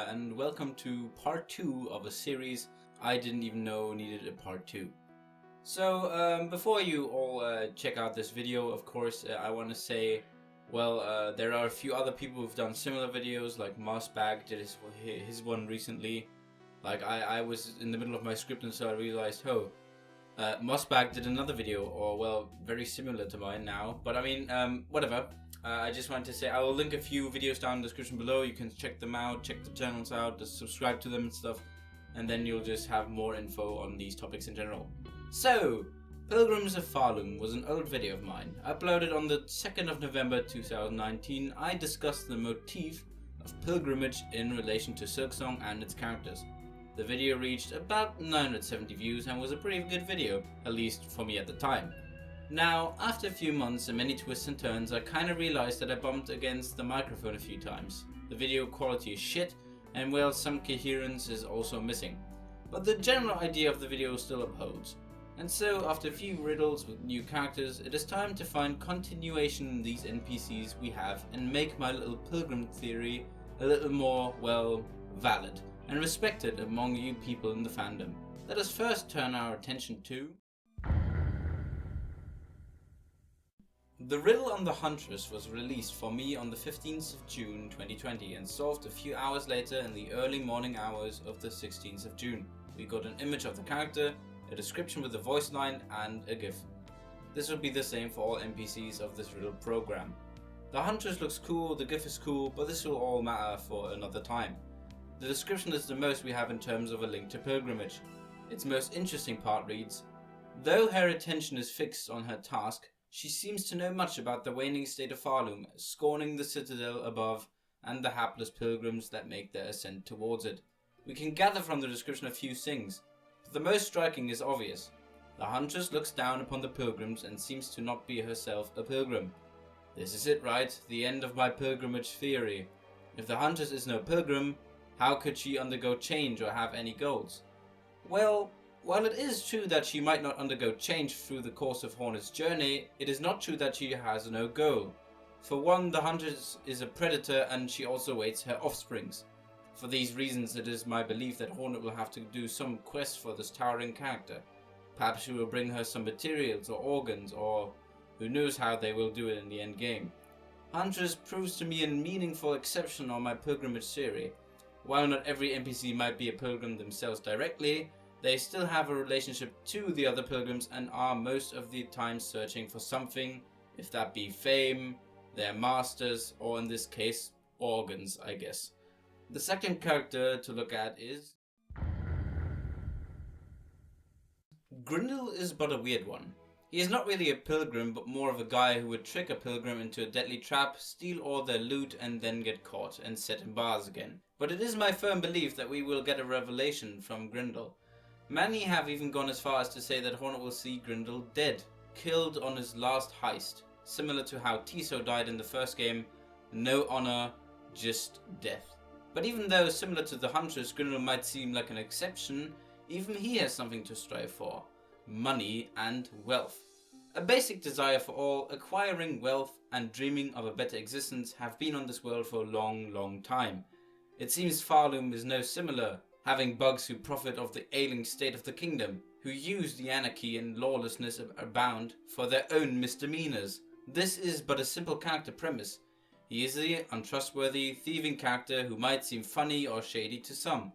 and welcome to part 2 of a series I didn't even know needed a part 2. So, before you all check out this video, of course, I want to say, well, there are a few other people who've done similar videos, like Mossbag did his one recently. Like, I was in the middle of my script and so I realized, Mossbag did another video, or well, very similar to mine now, but I mean, whatever. I just wanted to say I will link a few videos down in the description below. You can check them out, check the channels out, just subscribe to them and stuff, and then you'll just have more info on these topics in general. So, Pilgrims of PHARLOOM was an old video of mine. Uploaded on the 2nd of November 2019, I discussed the motif of pilgrimage in relation to Silksong and its characters. The video reached about 970 views and was a pretty good video, at least for me at the time. Now, after a few months and many twists and turns, I kinda realized that I bumped against the microphone a few times. The video quality is shit, and well, some coherence is also missing. But the general idea of the video still upholds. And so, after a few riddles with new characters, it is time to find continuation in these NPCs we have and make my little pilgrim theory a little more, well, valid and respected among you people in the fandom. Let us first turn our attention to the riddle on the Huntress was released for me on the 15th of June 2020 and solved a few hours later in the early morning hours of the 16th of June. We got an image of the character, a description with the voice line, and a GIF. This will be the same for all NPCs of this riddle program. The Huntress looks cool, the GIF is cool, but this will all matter for another time. The description is the most we have in terms of a link to pilgrimage. Its most interesting part reads, "Though her attention is fixed on her task, she seems to know much about the waning state of PHARLOOM, scorning the Citadel above and the hapless pilgrims that make their ascent towards it. We can gather from the description a few things, but the most striking is obvious. The Huntress looks down upon the pilgrims and seems to not be herself a pilgrim. This is it, right? The end of my pilgrimage theory. If the Huntress is no pilgrim, how could she undergo change or have any goals? Well, while it is true that she might not undergo change through the course of Hornet's journey, it is not true that she has no goal. For one, the Huntress is a predator and she also waits her offsprings. For these reasons, it is my belief that Hornet will have to do some quest for this towering character. Perhaps she will bring her some materials or organs, or who knows how they will do it in the end game. Huntress proves to me a meaningful exception on my pilgrimage theory. While not every NPC might be a pilgrim themselves directly, they still have a relationship to the other pilgrims and are most of the time searching for something, if that be fame, their masters, or in this case, organs, I guess. The second character to look at is Grindle is but a weird one. He is not really a pilgrim, but more of a guy who would trick a pilgrim into a deadly trap, steal all their loot, and then get caught and set in bars again. But it is my firm belief that we will get a revelation from Grindle. Many have even gone as far as to say that Hornet will see Grindle dead, killed on his last heist, similar to how Tiso died in the first game, no honor, just death. But even though similar to the Huntress, Grindle might seem like an exception, even he has something to strive for: money and wealth. A basic desire for all, acquiring wealth and dreaming of a better existence have been on this world for a long time. It seems PHARLOOM is no similar, having bugs who profit of the ailing state of the kingdom, who use the anarchy and lawlessness abound for their own misdemeanors. This is but a simple character premise. He is the untrustworthy, thieving character who might seem funny or shady to some.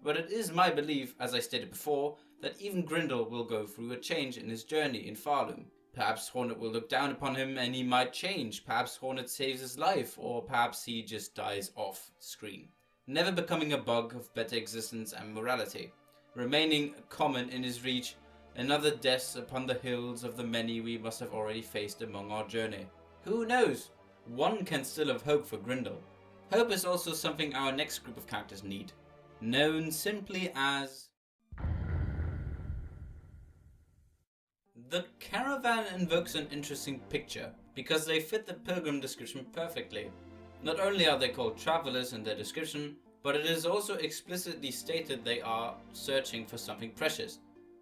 But it is my belief, as I stated before, that even Grindle will go through a change in his journey in PHARLOOM. Perhaps Hornet will look down upon him and he might change, perhaps Hornet saves his life, or perhaps he just dies off screen, never becoming a bug of better existence and morality, remaining common in his reach, another death upon the hills of the many we must have already faced among our journey. Who knows? One can still have hope for Grindle. Hope is also something our next group of characters need, known simply as the Caravan. Invokes an interesting picture, because they fit the pilgrim description perfectly. Not only are they called travelers in their description, but it is also explicitly stated they are searching for something precious.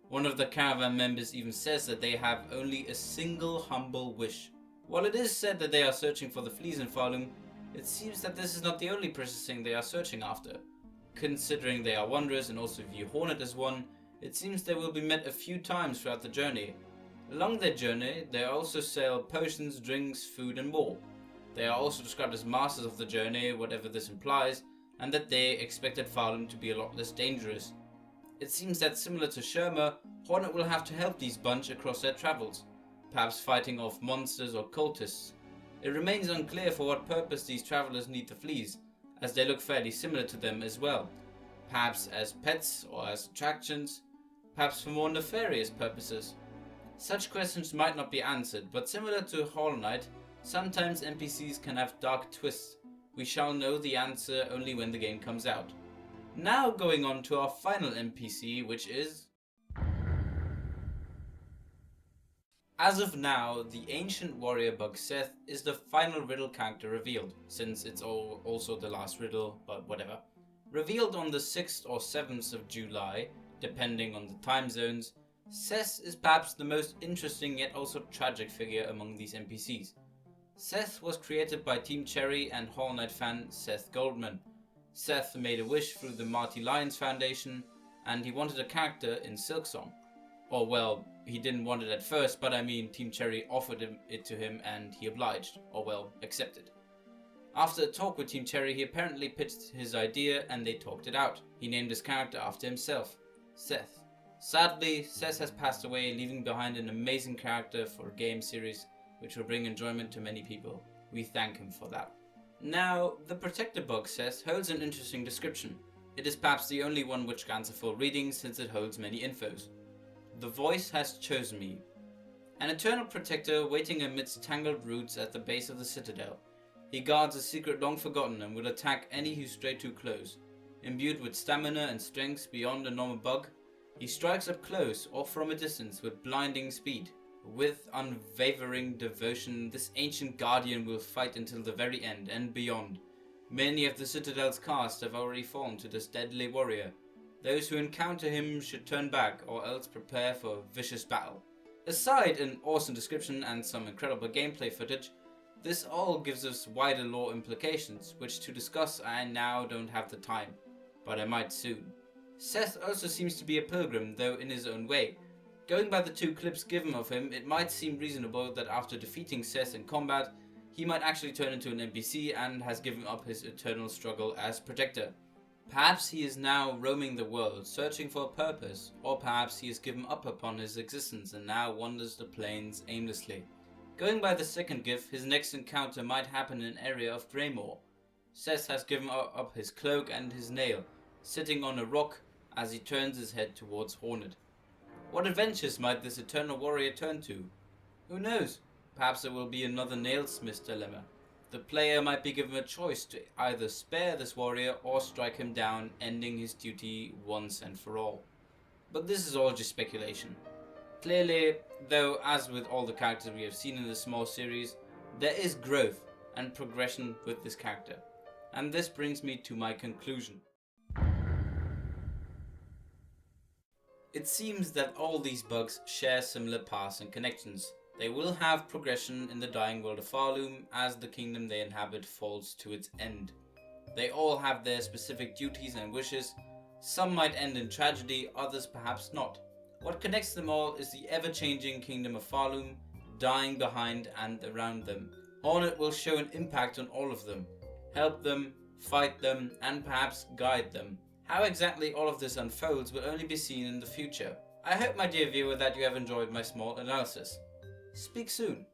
One of the Caravan members even says that they have only a single humble wish. While it is said that they are searching for the fleas in PHARLOOM, it seems that this is not the only precious thing they are searching after. Considering they are wanderers and also view Hornet as one, it seems they will be met a few times throughout the journey. Along their journey, they also sell potions, drinks, food and more. They are also described as masters of the journey, whatever this implies, and that they expected PHARLOOM to be a lot less dangerous. It seems that similar to Sherma, Hornet will have to help these bunch across their travels, perhaps fighting off monsters or cultists. It remains unclear for what purpose these travelers need the fleas, as they look fairly similar to them as well, perhaps as pets or as attractions, perhaps for more nefarious purposes. Such questions might not be answered, but similar to Hollow Knight, sometimes NPCs can have dark twists. We shall know the answer only when the game comes out. Now going on to our final NPC, which is... As of now, the ancient warrior bug Seth is the final riddle character revealed, since it's also the last riddle, but whatever. Revealed on the 6th or 7th of July, depending on the time zones, Seth is perhaps the most interesting yet also tragic figure among these NPCs. Seth was created by Team Cherry and Hollow Knight fan Seth Goldman. Seth made a wish through the Marty Lyons Foundation, and he wanted a character in Silksong. Or well, he didn't want it at first, but I mean Team Cherry offered it to him and he obliged, or well, accepted. After a talk with Team Cherry, he apparently pitched his idea and they talked it out. He named his character after himself, Seth. Sadly, Seth has passed away, leaving behind an amazing character for a game series which will bring enjoyment to many people. We thank him for that. Now, the Protector bug Seth holds an interesting description. It is perhaps the only one which grants a full reading since it holds many infos. The voice has chosen me. An eternal protector waiting amidst tangled roots at the base of the Citadel. He guards a secret long forgotten and will attack any who stray too close. Imbued with stamina and strength beyond a normal bug, he strikes up close or from a distance with blinding speed. With unwavering devotion, this ancient guardian will fight until the very end and beyond. Many of the Citadel's cast have already fallen to this deadly warrior. Those who encounter him should turn back or else prepare for a vicious battle. Aside an awesome description and some incredible gameplay footage, this all gives us wider lore implications, which to discuss I now don't have the time, but I might soon. Seth also seems to be a pilgrim, though in his own way. Going by the 2 clips given of him, it might seem reasonable that after defeating Seth in combat, he might actually turn into an NPC and has given up his eternal struggle as protector. Perhaps he is now roaming the world, searching for a purpose, or perhaps he has given up upon his existence and now wanders the plains aimlessly. Going by the 2nd GIF, his next encounter might happen in an area of Greymore. Seth has given up his cloak and his nail, sitting on a rock as he turns his head towards Hornet. What adventures might this eternal warrior turn to? Who knows? Perhaps it will be another nailsmith's dilemma. The player might be given a choice to either spare this warrior or strike him down, ending his duty once and for all. But this is all just speculation. Clearly, though, as with all the characters we have seen in this small series, there is growth and progression with this character. And this brings me to my conclusion. It seems that all these bugs share similar paths and connections. They will have progression in the dying world of PHARLOOM as the kingdom they inhabit falls to its end. They all have their specific duties and wishes. Some might end in tragedy, others perhaps not. What connects them all is the ever-changing kingdom of PHARLOOM, dying behind and around them. Hornet will show an impact on all of them, help them, fight them, and perhaps guide them. How exactly all of this unfolds will only be seen in the future. I hope, my dear viewer, that you have enjoyed my small analysis. Speak soon.